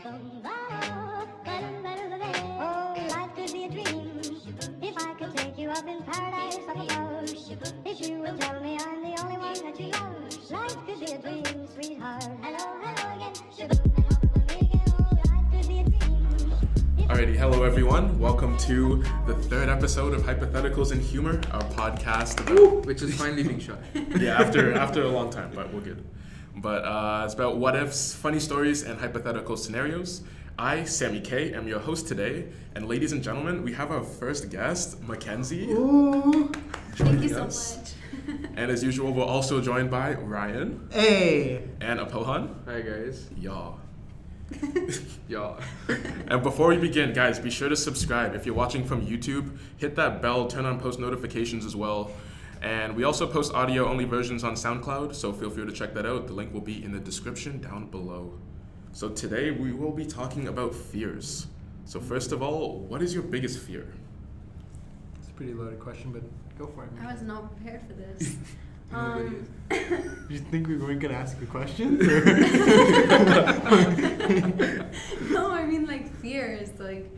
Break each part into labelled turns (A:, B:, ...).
A: Oh, life could be a dream if I could take you up in paradise up above. If you would tell me I'm the only one that you love, life could be a dream, sweetheart. Hello, hello again. Life could be a dream.
B: Alrighty, hello everyone. Welcome to the third episode of Hypotheticals and Humour, our podcast about
C: Which is finally being shot.
B: yeah, after a long time, but we're good. But it's about what ifs, funny stories, and hypothetical scenarios. I, Sammy K, am your host today, and ladies and gentlemen, we have our first guest, Mackenzie.
D: Ooh.
E: Thank you so
B: us.
E: much.
B: And as usual, we're also joined by Ryan
D: Hey.
B: and Apohan.
C: Hi guys.
B: Y'all.
C: Yeah.
B: And before we begin, guys, be sure to subscribe. If you're watching from YouTube, hit that bell, turn on post notifications as well. And we also post audio-only versions on SoundCloud, so feel free to check that out. The link will be in the description down below. So today we will be talking about fears. So first of all, what is your biggest fear?
D: It's a pretty loaded question, but go for it.
E: I was not prepared for this.
C: Nobody
D: You think we weren't gonna ask you questions?
E: No, I mean like fears. Like,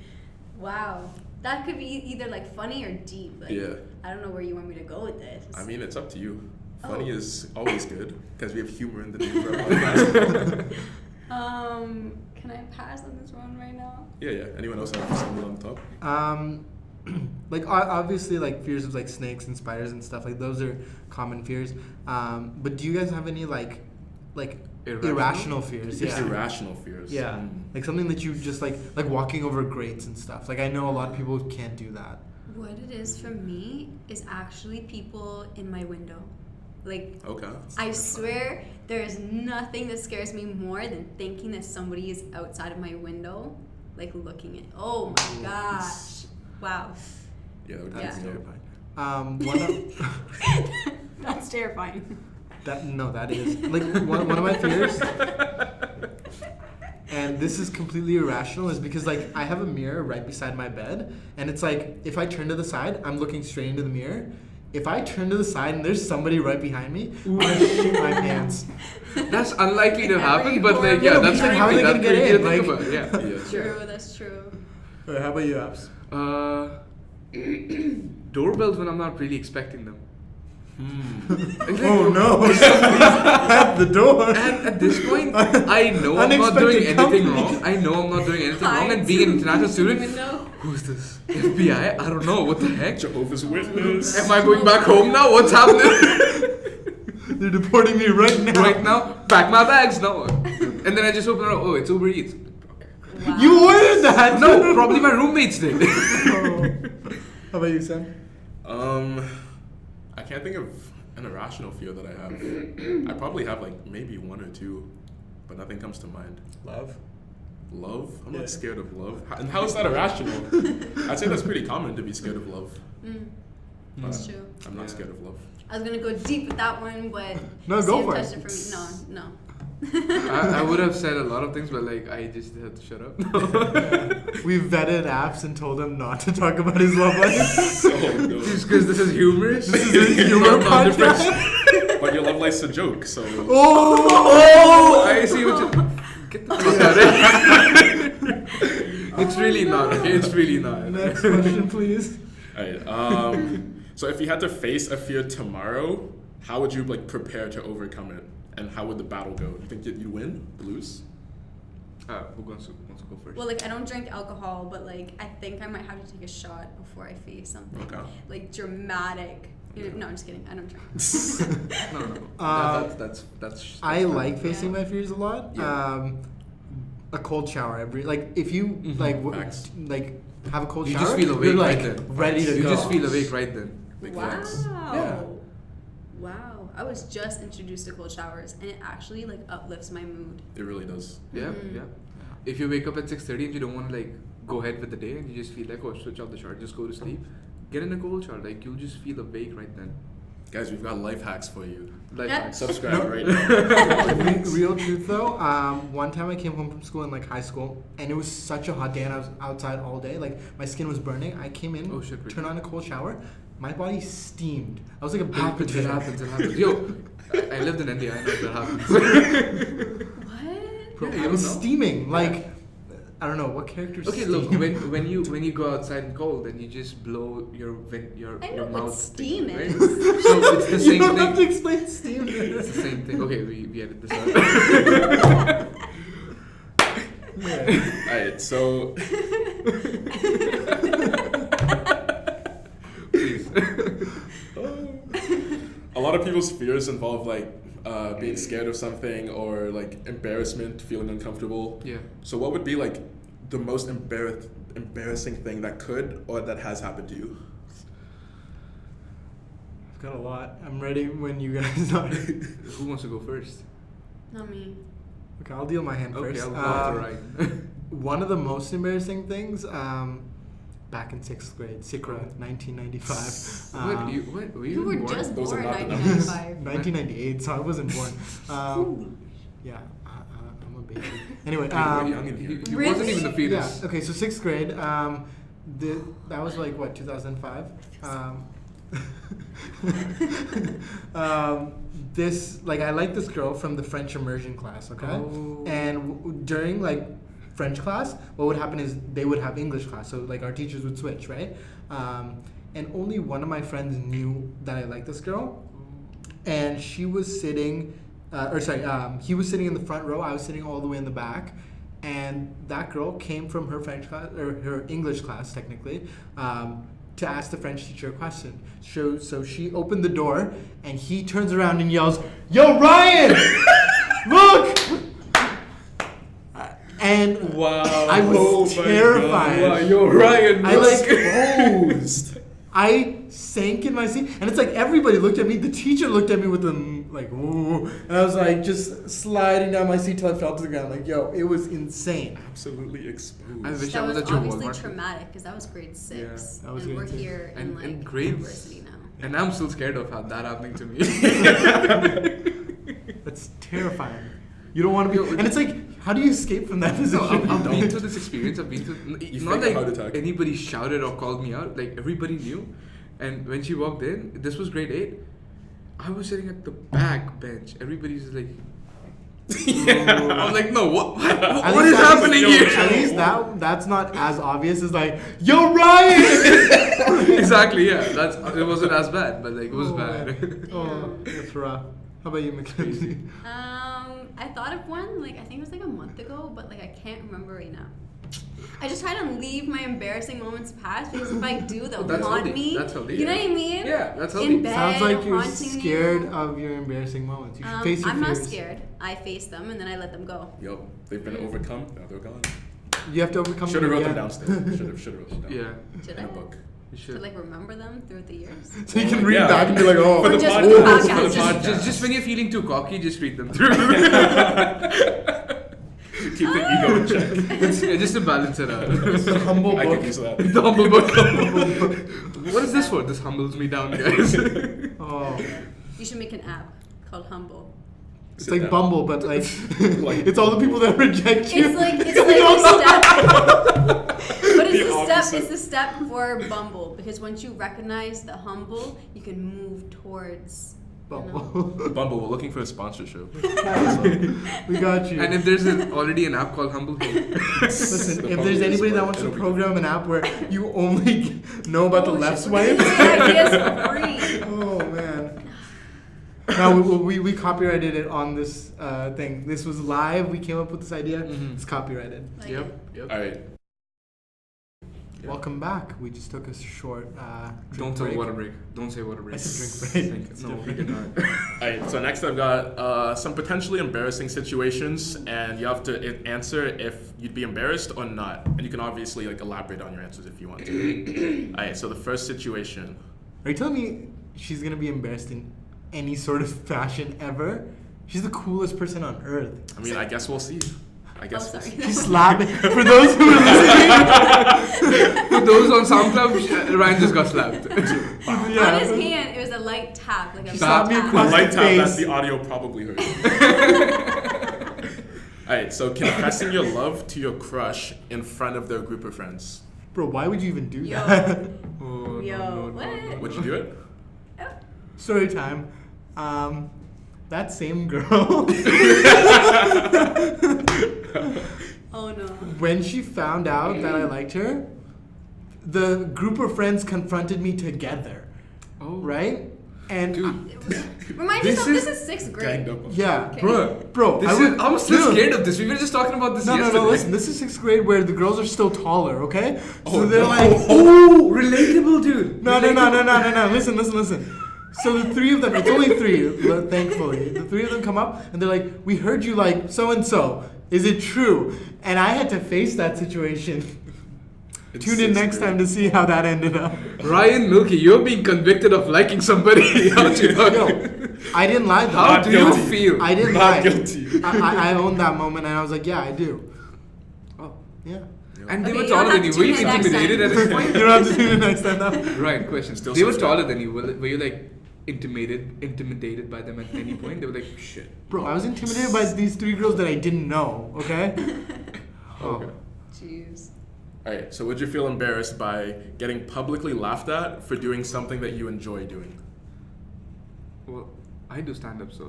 E: wow, that could be either like funny or deep. Like,
B: Yeah.
E: I don't know where you want me to go with this.
B: I mean, it's up to you. Funny
E: Oh.
B: is always good, because we have humor in the name of our podcast.
E: Can I pass on this one right now?
B: Yeah. Anyone else have something on the top?
D: Like obviously, like fears of like snakes and spiders and stuff. Like those are common fears. But do you guys have any like irrational fears?
B: Just
D: Yeah.
B: irrational fears.
D: Yeah.
B: Mm.
D: Like something that you just like walking over grates and stuff. Like I know a lot of people can't do that.
E: What it is for me is actually people in my window. Like,
B: Okay.
E: I swear there is nothing that scares me more than thinking that somebody is outside of my window, like looking at. Oh my gosh! Wow,
B: Yeah, that would be
E: Yeah.
B: terrifying.
D: One of,
E: that's terrifying.
D: that is like one of my fears. And this is completely irrational, is because like I have a mirror right beside my bed, and it's like if I turn to the side, I'm looking straight into the mirror. If I turn to the side and there's somebody right behind me, I'm gonna shit my pants.
C: That's unlikely to happen, but like
D: Yeah,
C: that's
D: like, how are
C: creepy.
D: they
C: That's
D: gonna get
C: creepy
D: in?
C: to
D: Like-
C: think about. Yeah.
B: Yeah.
E: True, that's true.
D: Alright, how about you, Abs?
C: Doorbells when I'm not really expecting them.
D: Oh no! At the door.
C: And at this point, I know I'm not doing
D: Unexpected
C: anything
D: company.
C: wrong. I know I'm not doing anything wrong.
E: Hide
C: And being an
E: to
C: international
E: the
C: student,
E: window.
C: who's this? FBI? I don't know. What the heck?
B: Jehovah's Witness.
C: Am I going back home now? What's happening?
D: They're deporting me right now.
C: Right now? Pack my bags now. And then I just open it up. Oh, it's Uber Eats.
E: Wow.
D: You ordered that.
C: No, probably my roommates did.
D: Oh. How about you, Sam?
B: I can't think of an irrational fear that I have. I probably have like maybe one or two, but nothing comes to mind.
D: Love.
B: Love? I'm
D: Yeah.
B: not scared of love. And how is that irrational? I'd say that's pretty common to be scared of love.
E: That's true.
B: I'm not
C: Yeah.
B: scared of love.
E: I was gonna go deep with that one, but
D: No, go
E: Sam
D: for
E: touched
D: it.
E: it for me. No.
C: I would have said a lot of things, but like I just had to shut up.
D: We vetted Abs and told him not to talk about his love life.
B: So, no.
C: Just because this is humorous.
D: This is a humor
C: Not different.
D: podcast.
B: But your love life's a joke, so.
D: Oh!
C: I see what you. Get the fuck out of here. It's really not. Okay, it's really not.
D: Next question, please.
B: Alright, so if you had to face a fear tomorrow, how would you like prepare to overcome it? And how would the battle go? You think you'd win? Lose?
C: Who wants to go first?
E: Well, like I don't drink alcohol, but like I think I might have to take a shot before I face something
B: Okay.
E: like dramatic. You know, no, I'm just kidding. I don't drink.
C: No. That's.
D: I like facing my fears a lot.
C: Yeah.
D: A cold shower every if you
B: Facts.
D: like have a cold
C: You
D: shower,
C: just feel awake
D: you're like
C: right then.
D: ready to
C: You
D: go.
C: just feel awake right then.
B: Big
E: Wow.
B: facts.
C: Yeah.
E: Wow. I was just introduced to cold showers, and it actually like uplifts my mood.
B: It really does.
C: Yeah, yeah. If you wake up at 6:30 and you don't want to like go ahead with the day and you just feel like switch off the shower, just go to sleep, get in a cold shower. Like you'll just feel awake right then.
B: Guys, we've got life hacks for you.
C: Like
E: Yeah.
B: Subscribe right now.
D: Real truth though, one time I came home from school in like high school, and it was such a hot day, and I was outside all day. Like my skin was burning. I came in,
C: Oh, shit,
D: turned on a cold shower. My body steamed. I was like a big
C: Happens, it
D: potato.
C: happens. Yo, I lived in India. I know that happens.
E: What?
C: Bro,
D: I was steaming. Like I don't know what character.
C: Okay,
D: Steve?
C: look, when you go outside in cold, then you just blow your
E: I know
C: mouth.
E: what steam
C: thing,
E: is.
C: right? So it's the
D: You
C: same
D: don't have to
C: thing.
D: explain steam.
C: It's the same thing. Okay, we edit this out.
B: Alright, so
C: Please.
B: a lot of people's fears involve like being scared of something or like embarrassment, feeling uncomfortable.
C: Yeah.
B: So what would be like the most embarrassing thing that could or that has happened to you?
D: I've got a lot. I'm ready when you guys are.
C: Who wants to go first?
E: Not me.
D: Okay, I'll deal my hand
C: Okay,
D: first.
C: I'll go off the right.
D: One of the most embarrassing things, back in 6th grade, SICRA, 1995.
C: What? Were you
E: You were
C: even born?
E: just
B: Those are
E: born
B: not the
E: 1995.
D: 1998, so I wasn't born. Yeah, I'm a baby. Anyway,
B: Pretty young in here.
C: He
E: Really?
C: wasn't even a fetus.
D: yeah. Okay, so 6th grade. That was like what 2005. This like I like this girl from the French immersion class. Okay,
C: Oh.
D: and during like French class, what would happen is they would have English class. So like our teachers would switch, right? And only one of my friends knew that I liked this girl, and she was sitting, he was sitting in the front row. I was sitting all the way in the back, and that girl came from her French class or her English class technically. To ask the French teacher a question. So she opened the door, and he turns around and yells, "Yo, Ryan! Look!" And
B: Wow.
D: I was terrified.
C: Wow, you're Ryan.
D: I like
B: Exposed.
D: I sank in my seat, and it's like everybody looked at me. The teacher looked at me with them like, "Ooh," and I was like just sliding down my seat till I fell to the ground. Like, yo, it was insane.
B: Absolutely exposed.
C: I wish
E: That
C: I was
E: was
C: at your
E: obviously
C: Walmart.
E: traumatic because that was grade 6,
C: Yeah,
D: that was
E: and we're
D: grade six.
E: here in
C: And-
E: like
C: and grades-
E: university now.
C: And I'm still scared of that happening to me.
D: That's terrifying. You don't want to be, and it's like, how do you escape from that
C: No,
D: position?
C: I've been through this experience. I've been through.
B: You
C: Not
B: fake a
C: like
B: heart attack.
C: anybody shouted or called me out. Like everybody knew. And when she walked in, this was grade 8. I was sitting at the back bench. Everybody's like, I'm like, no, what
D: At
C: what
D: least
C: is
D: that
C: happening
D: yo,
C: here?
D: At least that's not as obvious as like, "Yo, Ryan!"
C: Exactly, yeah. It wasn't as bad, but like it was
D: Oh,
C: bad.
D: man. Oh, that's rough. How about you, Mackenzie?
E: I thought of one, like I think it was like a month ago, but like I can't remember right now. I just try to leave my embarrassing moments past because if I do, they'll
C: That's
E: haunt
C: healthy.
E: me.
C: That's healthy,
E: You know
C: yeah.
E: what I mean?
C: Yeah, that's
E: In
C: healthy.
E: bed,
D: Sounds like you're
E: haunting
D: scared
E: you.
D: of your embarrassing moments. You should face your
E: I'm not
D: fears.
E: scared. I face them and then I let them go.
B: Yo, they've been overcome. Now they're gone.
D: You have to overcome.
B: Should have wrote them
D: again.
B: downstairs. Should have wrote them down.
C: Yeah,
E: Should
B: In
E: I?
B: a book.
C: you
E: To
C: should.
E: like remember them throughout the years.
D: So you can read
B: Yeah.
D: back and be like, "Oh,
B: For the
E: just
B: podcast.
E: for the
B: For the
E: podcast.
B: podcast.
C: Just when you're feeling too cocky, just read them through.
B: Keep the ego in check.
C: Yeah, just to balance it out.
D: it's a humble
B: I
D: book."
B: could use that.
C: The humble book. What is this for? This humbles me down, guys.
D: Oh,
E: You should make an app called Humble.
D: it's
B: Sit
D: like
B: down.
D: Bumble, but like,
B: Like-
D: it's all the people that reject you.
E: It's like a step. But
B: The opposite.
E: it's the step for Bumble because once you recognize the humble, you can move towards
D: Bumble.
B: Bumble, we're looking for a sponsorship.
D: We got you.
C: And if there's already an app called Humble,
D: Listen,
B: The
D: if
B: Bumble
D: there's
B: is
D: anybody that
B: smart.
D: wants to
B: It'll be
D: program an app where you only know about the left swipe.
E: ideas for free.
D: Oh man. Now we copyrighted it on this thing. This was live. We came up with this idea.
C: Mhm.
D: It's copyrighted.
E: Like
C: yep.
B: All right. Yeah.
D: Welcome back. We just took a short drink
C: Don't tell
D: break.
C: water break. Don't say water break.
D: I said drink break. It's
C: No, we
D: different.
C: cannot.
B: All right. So next, I've got some potentially embarrassing situations, and you have to answer if you'd be embarrassed or not. And you can obviously like elaborate on your answers if you want to. All right. So the first situation.
D: Are you telling me she's gonna be embarrassed in any sort of fashion ever? She's the coolest person on earth.
B: I mean, I guess we'll see. I guess. We'll
E: sorry.
B: see.
D: She's slapping. For those who are listening,
C: For those on SoundCloud, Ryan just got slapped.
E: On his hand, it was a light tap, like a
D: She slapped me
E: tap.
D: across
B: The light
D: the
B: tap that
D: face.
B: the audio probably heard. All right. So confessing your love to your crush in front of their group of friends.
D: Bro, why would you even do
E: Yo.
D: that?
C: Oh,
E: Yo, what?
B: Would you do it?
D: Story time. That same girl
E: Oh no.
D: When she found out that I liked her, the group of friends confronted me together.
C: Oh.
D: Right? And
E: Remind
C: This
E: yourself,
C: is
E: this is 6th grade.
B: Ganged up.
D: yeah,
E: Okay.
D: bro,
C: I'm still scared of this. We were just talking about this yesterday.
D: No, listen. This is 6th grade where the girls are still taller, okay? So
B: Oh,
D: they're
B: no.
D: like,
C: Oh, relatable, dude.
D: no. Listen. So the three of them, it's only three, but thankfully. The three of them come up and they're like, we heard you like so-and-so. Is it true? And I had to face that situation.
B: It's
D: Tune in
B: 6th
D: next
B: grade.
D: time to see how that ended up.
C: Raiyan Milki, you're being convicted of liking somebody. How do you know?
D: Yo, I didn't lie though.
C: How
B: Not
C: do
B: guilty.
C: you feel?
D: I didn't
B: Not
D: lie.
B: guilty.
D: I owned that moment and I was like, yeah, I do.
C: Oh.
D: Yeah.
C: And they
E: Okay,
C: were
E: you don't
C: taller
E: have
C: than you.
E: to
C: Were you
E: tune in next
C: intimidated
E: time.
C: at this point?
D: You don't have to tune in next time now.
C: Right, question.
B: Still
C: They were
B: subscribe.
C: taller than you. Were you like intimidated by them at any point? They were like, shit.
D: Bro, I was intimidated by these three girls that I didn't know, okay?
B: Okay.
E: Jeez.
B: Alright, so would you feel embarrassed by getting publicly laughed at for doing something that you enjoy doing?
C: Well, I do stand up, so.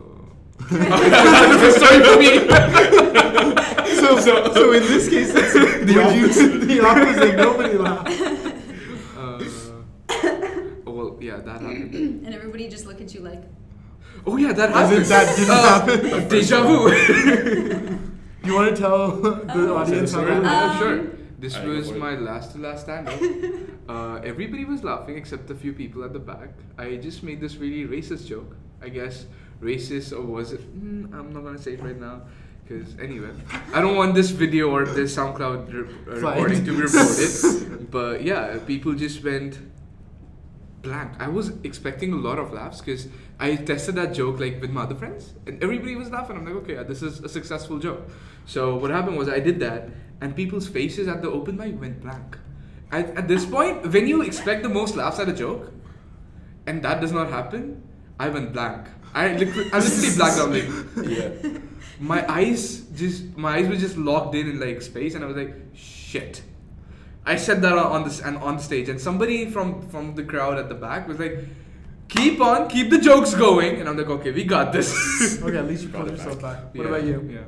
B: Sorry for me.
D: So in this case, it's the opposite. Nobody laughed.
C: Oh, well, yeah, that happened.
E: And everybody just look at you like,
C: Oh, yeah, that
D: As
C: happened.
D: if that didn't happen.
C: Deja vu.
D: You want to tell the audience how that happened?
C: Sure. This
B: Alright,
C: was
B: go for it.
C: my last to last stand up. Everybody was laughing except a few people at the back. I just made this really racist joke. I guess racist, or was it? I'm not gonna say it right now. Because anyway, I don't want this video or this SoundCloud recording to be reported. But yeah, people just went blank. I was expecting a lot of laughs because I tested that joke like with my other friends and everybody was laughing. I'm like, okay, yeah, this is a successful joke. So what happened was I did that and people's faces at the open mic went blank. At this point, when you expect the most laughs at a joke and that does not happen, I went blank. I literally blacked out. Like,
B: Yeah.
C: my eyes were just locked in like space, and I was like, shit. I said that on the stage, and somebody from the crowd at the back was like, keep the jokes going, and I'm like, okay, we got this.
D: Okay, at least you
B: Brought
D: pulled
B: it
D: yourself
B: back.
D: back. What about you?
C: Yeah.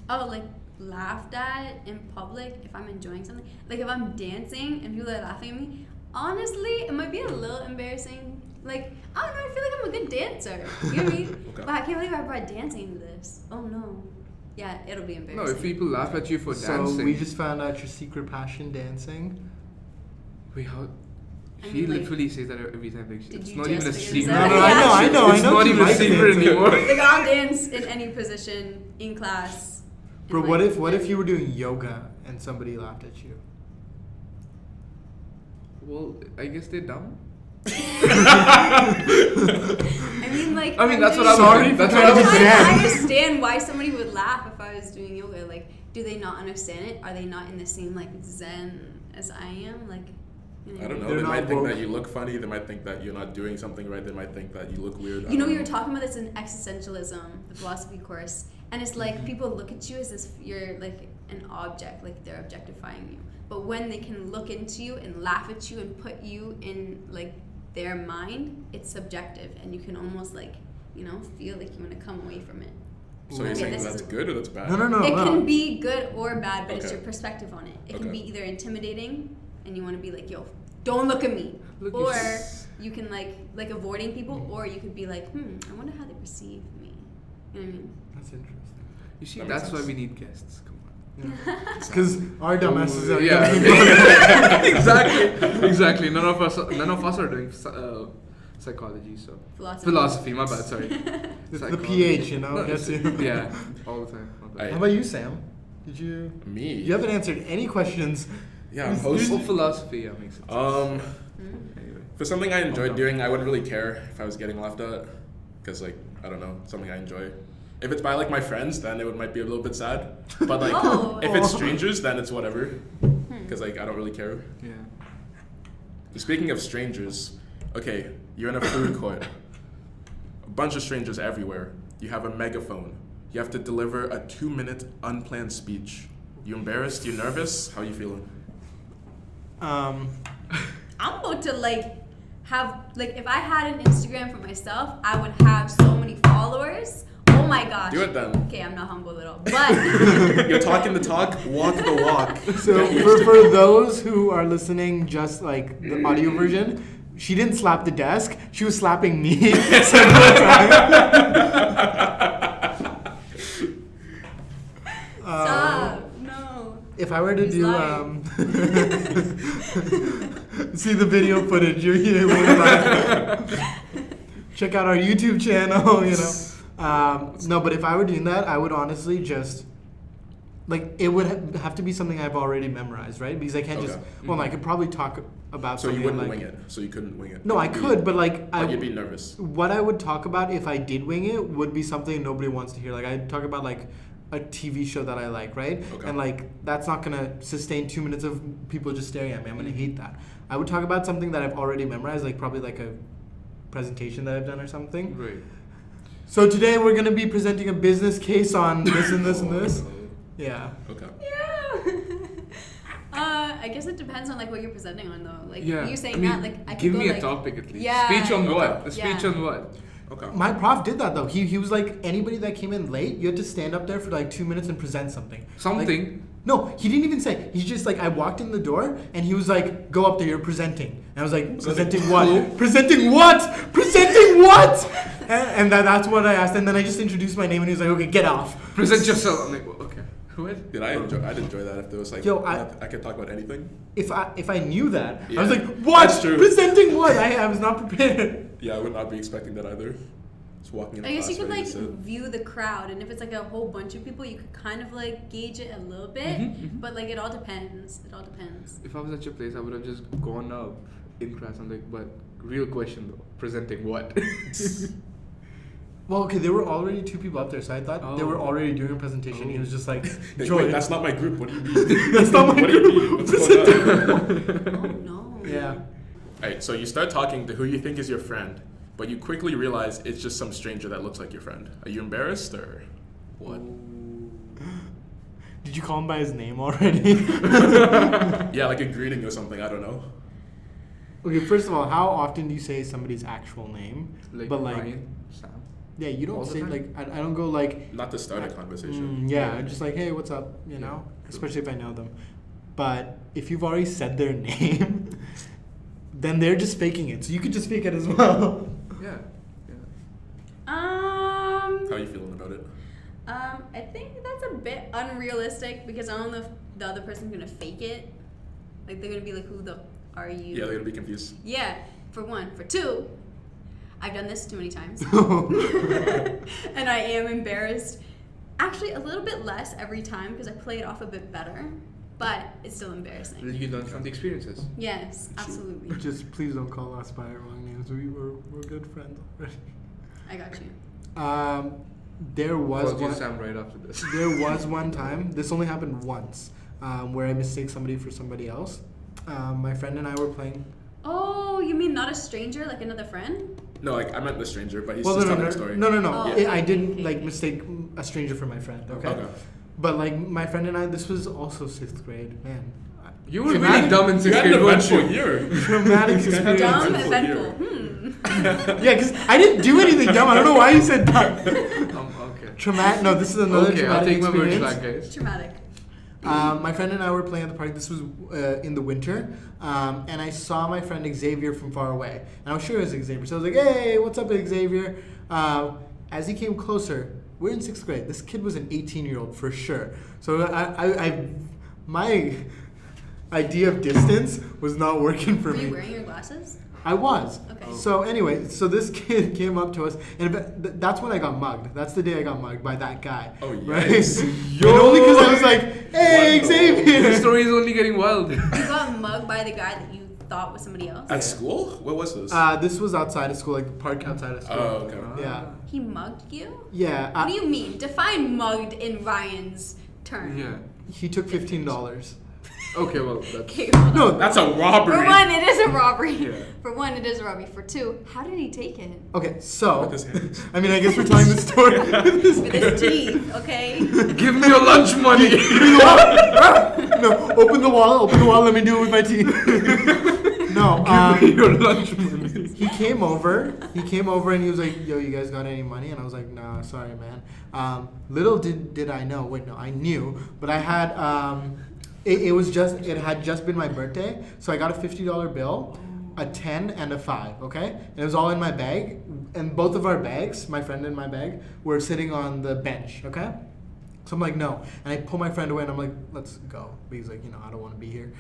E: oh, like laughed at in public if I'm enjoying something. Like if I'm dancing and people are laughing at me, honestly, it might be a little embarrassing. Like, I don't know, I feel like I'm a good dancer. You know what I mean?
B: Okay.
E: But I can't believe I brought dancing into this. Oh no. Yeah, it'll be
C: No,
E: embarrassing.
C: if people laugh at you for
D: So
C: dancing,
D: we just found out your secret passion, dancing.
C: wait, how?
E: I
C: She
E: mean, like,
C: literally says that every time. Like,
E: Did
C: it's
E: you
C: not
E: just
C: even a
E: figure this
C: secret.
E: out?
D: No,
E: Yeah.
D: I know.
C: It's not
D: she
C: even a
D: likes
C: secret
D: dancing.
C: anymore.
E: Like I'll dance in any position in class.
D: Bro,
E: And,
D: what if you were doing yoga and somebody laughed at you?
C: Well, I guess they're dumb.
E: I mean, like.
C: I mean,
E: I'm
C: that's what
E: doing-
C: I
D: Sorry
C: would do.
D: for
C: That's
D: trying
C: what I
D: to
C: would
D: be
C: do.
D: sad.
E: I understand why somebody would laugh if I was doing yoga. Like, do they not understand it? Are they not in the same like zen as I am? Like, you know,
B: I don't know.
D: They're
B: They
D: not
B: might think
D: woke.
B: that you look funny. They might think that you're not doing something right. They might think that you look weird. I
E: You know,
B: don't
E: we were talking about this in existentialism, the philosophy course, and it's like people look at you as if you're like an object, like they're objectifying you. But when they can look into you and laugh at you and put you in like their mind, it's subjective, and you can almost like, you know, feel like you want to come away from it.
B: So you're
E: Okay,
B: saying
E: this
B: that's
E: is-
B: good or that's bad?
D: No.
E: It can be good or bad, but it's
B: Okay.
E: your perspective on it. It can
B: Okay.
E: be either intimidating, and you want to be like, "Yo, don't look at me,"
C: Look,
E: or
C: it's-
E: you can like avoiding people, or you could be like, I wonder how they perceive me." You know what I mean?
D: That's interesting.
C: You see,
B: That makes
C: that's why
B: sense.
C: we need guests. Come on.
D: Because our dumbasses are
C: Yeah.
D: yeah.
C: exactly. None of us are doing psychology. So philosophy. My bad. Sorry.
D: The
C: Psychology.
D: PH, you know,
C: No,
D: gets you.
C: Yeah, all the time. My bad.
B: I-
D: How about you, Sam? Did you?
B: Me?
D: You haven't answered any questions.
B: Yeah, I'm
C: Oh,
B: hosting.
C: philosophy. Yeah, makes sense. Anyway.
B: For something I enjoyed
C: Okay.
B: doing, I wouldn't really care if I was getting laughed at, because like I don't know, something I enjoy. If it's by like my friends, then it might be a little bit sad. But like
E: Oh.
B: if it's strangers, then it's whatever, because like I don't really care.
C: Yeah.
B: Speaking of strangers, okay, you're in a food court, a bunch of strangers everywhere. You have a megaphone. You have to deliver a 2-minute unplanned speech. You embarrassed? You nervous? How you feeling?
E: I'm about to like have like if I had an Instagram for myself, I would have so many followers. Oh Oh my gosh.
B: Do it then.
E: Okay, I'm not humble at all. But
B: You're talking the talk, walk the walk.
D: So for those who are listening, just like the audio version, she didn't slap the desk. She was slapping me several times.
E: stop. No.
D: If I were to
E: He's
D: do
E: lying.
D: see the video footage, you won't like. Check out our YouTube channel, you know. No, but if I were doing that, I would honestly just like it would have to be something I've already memorized, right? Because I can't just. Well, I could probably talk about.
B: So you
D: something
B: wouldn't
D: like,
B: wing it. So you couldn't wing it.
D: No, I could, but like
B: But you'd be nervous.
D: what I would talk about if I did wing it would be something nobody wants to hear. Like I'd talk about like a TV show that I like, right?
B: Okay.
D: And like that's not gonna sustain 2 minutes of people just staring at me. I'm gonna hate that. I would talk about something that I've already memorized, like probably like a presentation that I've done or something.
C: Right.
D: So today we're gonna be presenting a business case on this and this and this. Yeah.
B: Okay.
E: Yeah. I guess it depends on like what you're presenting on though. Like
C: Yeah.
E: you saying
C: I mean,
E: that, like I could
C: give
E: go,
C: me a
E: like,
C: topic at least.
E: Yeah.
C: Speech on what?
B: Okay.
C: A speech
E: Yeah.
C: on what?
B: Okay.
D: My prof did that though. He was like anybody that came in late, you had to stand up there for like 2 minutes and present something.
C: Something.
D: Like, no, he didn't even say. He's just like I walked in the door and he was like, "Go up there, you're presenting." And I was like, "Presenting what? Presenting what? Presenting what?" And that's what I asked. And then I just introduced my name and he was like, "Okay, get off."
C: Present yourself. I'm like, well, okay. What?
B: Dude, I'd enjoy that if there was like
D: Yo,
B: I could talk about anything.
D: If I knew that, I
B: Yeah.
D: was like, "What?
B: That's true.
D: Presenting what?" I was not prepared.
B: Yeah, I would not be expecting that either. Just walking in.
E: I guess
B: class
E: you could
B: ready
E: like
B: to sit.
E: view the crowd, and if it's like a whole bunch of people, you could kind of like gauge it a little bit. But like it all depends. It all depends.
C: If I was at your place, I would have just gone up in class. I'm like, but real question though, presenting what?
D: Well, okay, there were already 2 people up there, so I thought they were
C: Oh.
D: already doing a presentation. He was just like,
B: Like,
D: "Joy,
B: wait, that's not my group. What do you mean?
D: that's not my
B: What do you
D: group."
B: mean? What's going on?
E: Oh no.
D: Yeah.
B: Alright, so you start talking to who you think is your friend, but you quickly realize it's just some stranger that looks like your friend. Are you embarrassed or what?
D: Did you call him by his name already?
B: Yeah, like a greeting or something. I don't know.
D: Okay, first of all, how often do you say somebody's actual name?
C: Like
D: But like,
C: Ryan, Sam.
D: yeah, you
C: all
D: don't
C: the
D: say
C: time?
D: like I don't go like.
B: Not to start a conversation.
D: Yeah, I'm just like, hey, what's up? You know, especially if I know them. But if you've already said their name, then they're just faking it. So you could just fake it as well.
C: Yeah. Yeah.
B: How are you feeling about it?
E: I think that's a bit unrealistic because I don't know if the other person's gonna fake it. Like they're gonna be like, "Who the are you?"
B: Yeah, they're gonna be confused.
E: Yeah, for one. For two, I've done this too many times. And I am embarrassed. Actually, a little bit less every time because I play it off a bit better. But it's still embarrassing.
C: You learn from the experiences.
E: Yes, absolutely.
D: Just please don't call us by our wrong names. We're good friends already.
E: I got you.
D: There was
C: Call you
D: one.
C: Sam right after this.
D: There was one time. This only happened once, where I mistake somebody for somebody else. My friend and I were playing.
E: Oh, you mean not a stranger, like another friend?
B: No, like I meant the stranger, but he's
D: Well,
B: just
D: no,
B: telling
D: no,
B: a story.
D: no.
E: Oh,
D: I
E: okay,
D: didn't
E: okay.
D: like mistake a stranger for my friend. Okay.
B: Okay.
D: But like my friend and I, this was also 6th grade. Man,
C: You were
D: Traumatic-
C: really dumb in
B: You
C: 6th
B: had an
C: grade, weren't
B: eventful
C: you?
B: year.
D: traumatic
B: You had
D: experience.
E: Dumb,
B: Eventful
E: eventful.
B: year.
D: Yeah, because I didn't do anything dumb. I don't know why you said dumb.
C: Okay.
D: Traumatic. No, this is another
C: Okay, I'll
D: traumatic
C: take my word
D: experience.
C: for that, guys.
E: Traumatic.
D: My friend and I were playing at the park. This was in the winter, and I saw my friend Xavier from far away, and I was sure it was Xavier. So I was like, "Hey, what's up, Xavier?" As he came closer, we're in 6th grade. This kid was an 18-year-old for sure. So my idea of distance was not working for
E: Were you
D: me.
E: wearing your glasses?
D: I was.
E: Okay.
D: So anyway, so this kid came up to us, and that's when I got mugged. That's the day I got mugged by that guy.
B: Oh,
D: right?
B: yikes.
D: And only because I was like, "Hey,
B: What the-
C: The
D: Xavier."
C: story is only getting wild.
E: You got mugged by the guy that you thought was somebody else?
B: At school? What was this?
D: This was outside of school, like the park outside of school.
B: Oh, okay.
D: Yeah.
E: He mugged you?
D: Yeah.
E: What do you mean? Define mugged in Ryan's term.
C: Yeah.
D: He took $15.
C: Okay, well, that's...
E: Okay, hold on.
D: No.
B: That's a robbery.
E: For one, it is a robbery.
C: Yeah.
E: For one, it is a robbery. For two, how did he take it?
D: Okay, so
B: With his hands.
D: I mean, I guess we're telling the story. with his
E: With his teeth, okay?
C: Give me your lunch money!
D: No, open the wall. Let me do it with my teeth. No.
C: Give me your lunch money.
D: he came over. He came over and he was like, "Yo, you guys got any money?" And I was like, "Nah, sorry, man." Little did I know. Wait, no, I knew. But I had it had just been my birthday, so I got a $50 bill, a 10 and a 5. Okay, and it was all in my bag, and both of our bags, my friend and my bag, were sitting on the bench. Okay. So I'm like, no. And I pull my friend away and I'm like, let's go. But he's like, I don't want to be here.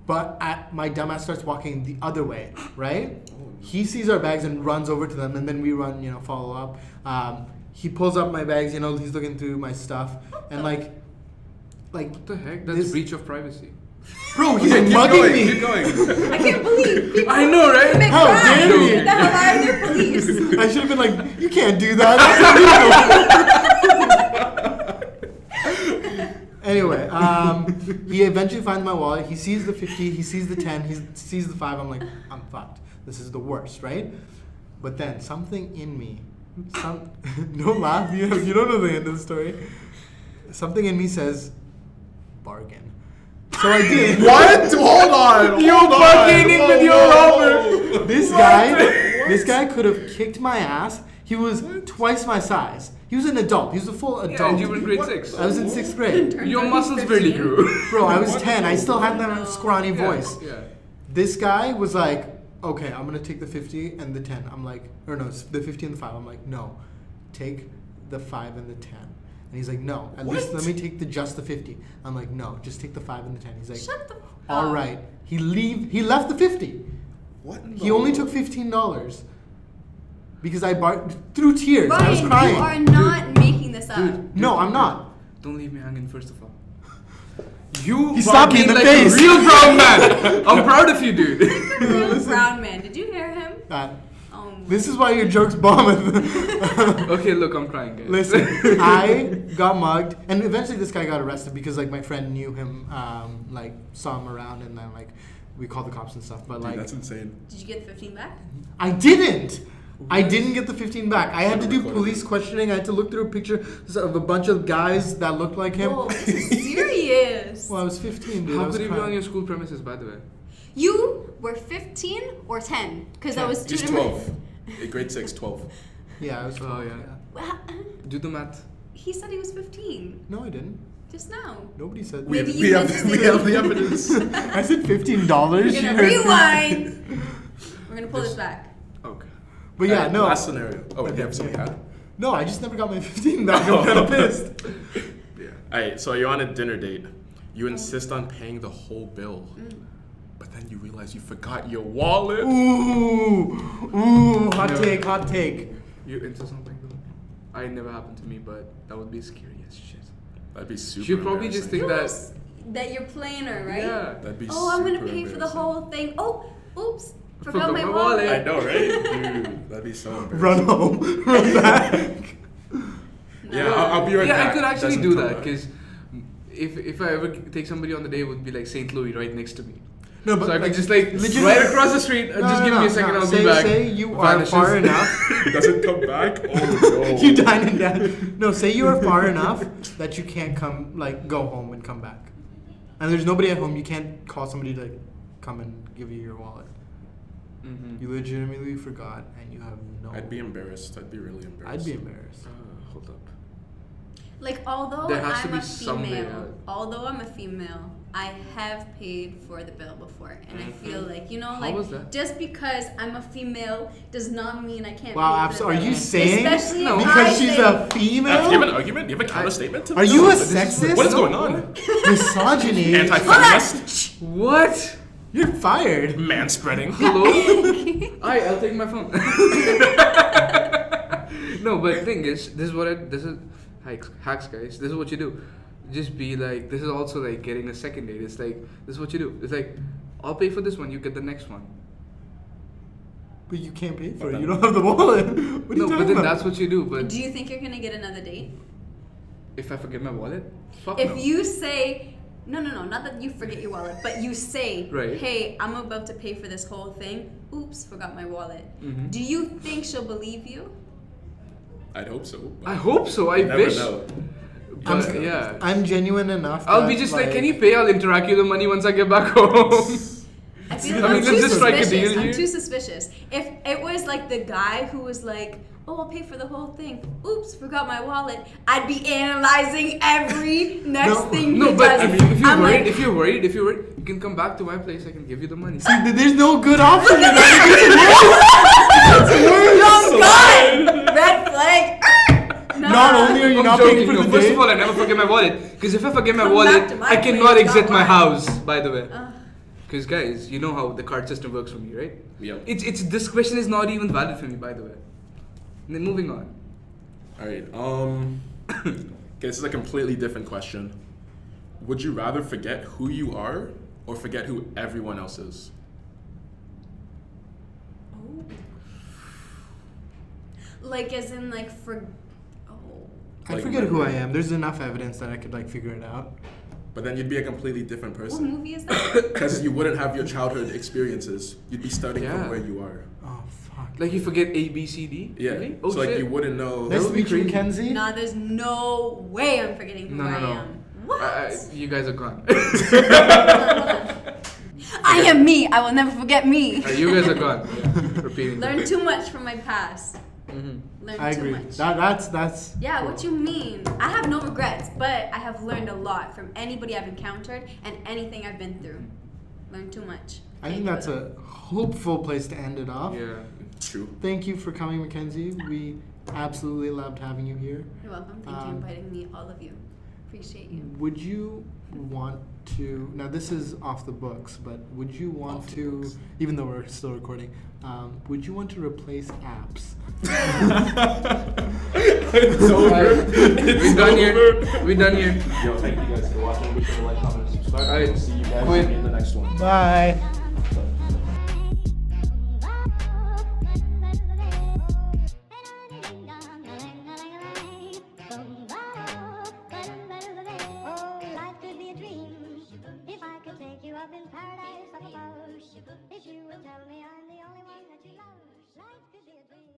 D: But my dumbass starts walking the other way, right? He sees our bags and runs over to them, and then we run, follow up. He pulls up my bags, he's looking through my stuff, and like
C: What the heck? That's breach of privacy.
D: bro, he's mugging me.
C: Keep going.
E: I can't believe people
C: I know, right?
E: commit
D: How
E: crimes.
D: dare you?
E: What the hell are there police?
D: I should have been like, you can't do that. That's illegal. Anyway, he eventually finds my wallet. He sees the 50, he sees the 10, he sees the 5. I'm like, I'm fucked. This is the worst, right? But then something in me, don't laugh. You don't know the end of the story. Something in me says, bargain. So I did.
B: What? Hold on.
C: You're bargaining with your robber.
D: This guy could have kicked my ass. He was twice my size. He was an adult. He was a full adult.
C: Yeah, and you were in grade 6.
D: I was in 6th grade.
C: Your muscles barely grew.
D: Bro, I was 10. I still had that scrawny voice.
C: Yeah.
D: This guy was like, okay, I'm going to take the 50 and the 10. I'm like, or no, the 50 and the 5. I'm like, no, take the 5 and the 10. And he's like, no, at least let me take just the 50. I'm like, no, just take the 5 and the 10. He's like,
E: Shut the
D: all right. He left the 50.
B: What?
D: He only took $15 because I through tears. I was
E: Ryan,
D: crying.
E: you are not making this up.
D: No, I'm not.
C: Don't leave me hanging, first of all.
D: He slapped me in the
C: like
D: face.
C: a real brown man. I'm proud of you, dude.
E: Real brown man. Did you hear him?
D: This is why your jokes bomb.
C: Okay, look, I'm crying, guys.
D: Listen, I got mugged, and eventually this guy got arrested because like my friend knew him, saw him around, and then like we called the cops and stuff. But like,
B: That's insane.
E: Did you get the 15 back?
D: I didn't. I didn't get the 15 back. I had to do police questioning. I had to look through a picture of a bunch of guys that looked like him.
E: Whoa, this is serious.
D: Well, I was 15, dude. I
C: How
D: was
C: could you be
D: crying.
C: on your school premises, by the way?
E: You were 15 or 10? Because that was two
B: He's
E: different.
B: 12. Grade 6, 12.
D: Yeah, I was 12.
C: Oh, yeah.
E: Well,
C: Do the math.
E: he said he was 15
D: No, I didn't.
E: just now.
D: Nobody said
E: Maybe
D: that.
E: you meant to say
B: the evidence.
D: I said $15.
E: We're
D: You
E: gonna
D: heard-
E: rewind. We're gonna pull this back.
C: Okay.
D: But yeah, no.
B: Last scenario. Oh, you have something had?
D: No, I just never got my 15 back. I'm kind of pissed.
B: Yeah. Alright, so you're on a dinner date. You insist on paying the whole bill. But then you realize you forgot your wallet.
D: Ooh, hot
C: Never.
D: take, hot take.
C: You into something though? It never happened to me, but that would be scary as shit.
B: That'd be super
C: She'd probably just
B: embarrassing.
C: think that.
E: That you're playing her, right?
C: Yeah.
B: That'd be
E: Oh, I'm gonna
B: super
E: pay for the
B: embarrassing.
E: whole thing. Oh, oops. Forgot
C: Forgot
E: my
C: my
E: wallet.
C: wallet.
B: I know, right? Dude, that'd be so embarrassing.
D: Run home, run back.
B: Yeah, I'll be right
C: Yeah,
B: back.
C: I could actually
B: Doesn't
C: do
B: come
C: that
B: back.
C: because if I ever take somebody on the day, it would be like St. Louis right next to me.
D: No, but
C: So I
D: like,
C: could just like
D: legit-
C: right across the street. Just give me a second, I'll
D: say,
C: be back.
D: Say you are
C: Vanishes.
D: far enough.
B: Doesn't come back? Oh, no.
D: You dine and dash. No, say you are far enough that you can't come, like, go home and come back. And there's nobody at home. You can't call somebody to like, come and give you your wallet.
C: Mm-hmm.
D: You legitimately forgot, and you have no.
B: I'd be embarrassed. I'd be really embarrassed.
D: I'd be embarrassed.
C: Hold up.
E: Like, although
C: There has to
E: I'm
C: be
E: a
C: some way
E: female,
C: out.
E: I have paid for the bill before, and I feel like
C: How was that?
E: just because I'm a female does not mean I can't.
D: Wow,
E: pay for the
D: are
E: bill.
D: you saying
E: Especially
C: No.
E: if
D: because
E: I
D: she's
E: say,
D: a female?
B: Do you have an argument? Do you have a counter statement to
D: Are
B: this?
D: you a
C: this is-
D: sexist?
B: What is going on?
D: Misogyny.
B: Anti-feminist?
C: What?
D: You're fired.
B: Manspreading?
C: Hello? I'll take my phone. No, but the thing is, this is hacks, guys. This is what you do. Just be like, this is also like getting a second date. It's like, this is what you do. It's like, I'll pay for this one, you get the next one.
D: But you can't pay for it. You don't have the wallet. What are you
C: No,
D: talking
C: but then
D: about?
C: that's what you do. But
E: do you think you're gonna get another date?
C: if I forget my wallet, fuck
E: If
C: no.
E: you say, no, not that you forget your wallet, but you say,
C: Right.
E: hey, I'm about to pay for this whole thing. Oops, forgot my wallet.
C: Mhm.
E: Do you think she'll believe you?
B: I'd hope so. but
C: I hope so. I
B: you never
C: wish.
B: know.
C: But yeah.
D: I'm genuine enough.
C: I'll be
D: that,
C: just like, can you pay? I'll interact with the money once I get back home.
E: I feel
C: I
E: like
C: mean,
E: I'm
C: let's
E: too
C: just strike a
E: suspicious.
C: deal
E: I'm
C: here.
E: too suspicious. If it was like the guy who was like, "Oh, I'll pay for the whole thing. Oops, forgot my wallet." I'd be analyzing every next thing
C: No,
E: he
C: but
E: does.
C: I mean, if you're
E: I'm
C: worried,
E: like,
C: if you're worried, you can come back to my place. I can give you the money.
D: See, there's no good option.
E: oh God, red flag. Nah.
D: Not only are you
C: I'm
D: not
C: joking.
D: paying for
C: No,
D: the
C: first
D: date.
C: of all, I never forget my wallet. Because if I forget my
E: Come
C: wallet,
E: back to my
C: I
E: place,
C: cannot exit
E: not
C: my
E: mine.
C: house. By the way,
E: Ugh.
C: because guys, you know how the card system works for me, right?
B: Yep.
C: It's this question is not even valid for me. By the way. And then moving on.
B: All right. Okay, this is a completely different question. Would you rather forget who you are or forget who everyone else is?
E: Oh. Like as in like for. Oh.
D: I
B: Like,
D: forget who
B: remember-
D: I am. There's enough evidence that I could like figure it out.
B: But then you'd be a completely different
E: What
B: person.
E: movie is that?
B: Because you wouldn't have your childhood experiences. You'd be starting
C: Yeah.
B: from where you are.
D: Oh fuck.
C: Like you forget A, B, C, D.
B: Yeah.
C: Really? Oh
B: so like
C: shit.
B: you wouldn't know.
D: Nice to
C: would be
D: meet you,
C: crazy.
D: Mackenzie.
E: Nah, there's no way I'm forgetting who
C: No, no,
E: I
C: no.
E: am. What?
C: You guys are gone.
E: I am me. I will never forget me.
C: You guys are gone. Yeah. Repeating.
E: Learn too much from my past. Learn
D: I
E: too
D: agree.
E: much.
D: That's.
E: Yeah,
D: cool.
E: what you mean? I have no regrets, but I have learned a lot from anybody I've encountered and anything I've been through. Learned too much.
D: I think that's a hopeful place to end it off.
C: Yeah.
B: True.
D: Thank you for coming, Mackenzie. We absolutely loved having you here.
E: You're welcome. Thank you for inviting me, all of you. Appreciate you.
D: Would you want to? Now this is off the books, but would you want
B: Off the
D: to?
B: books.
D: Even though we're still recording, would you want to replace apps?
B: It's over.
C: We're done here. We're done here.
B: Yo, thank you guys for watching. Be sure to like, comment, and subscribe.
C: Alright,
B: We'll see you guys
C: quit.
B: in the next one.
D: Bye.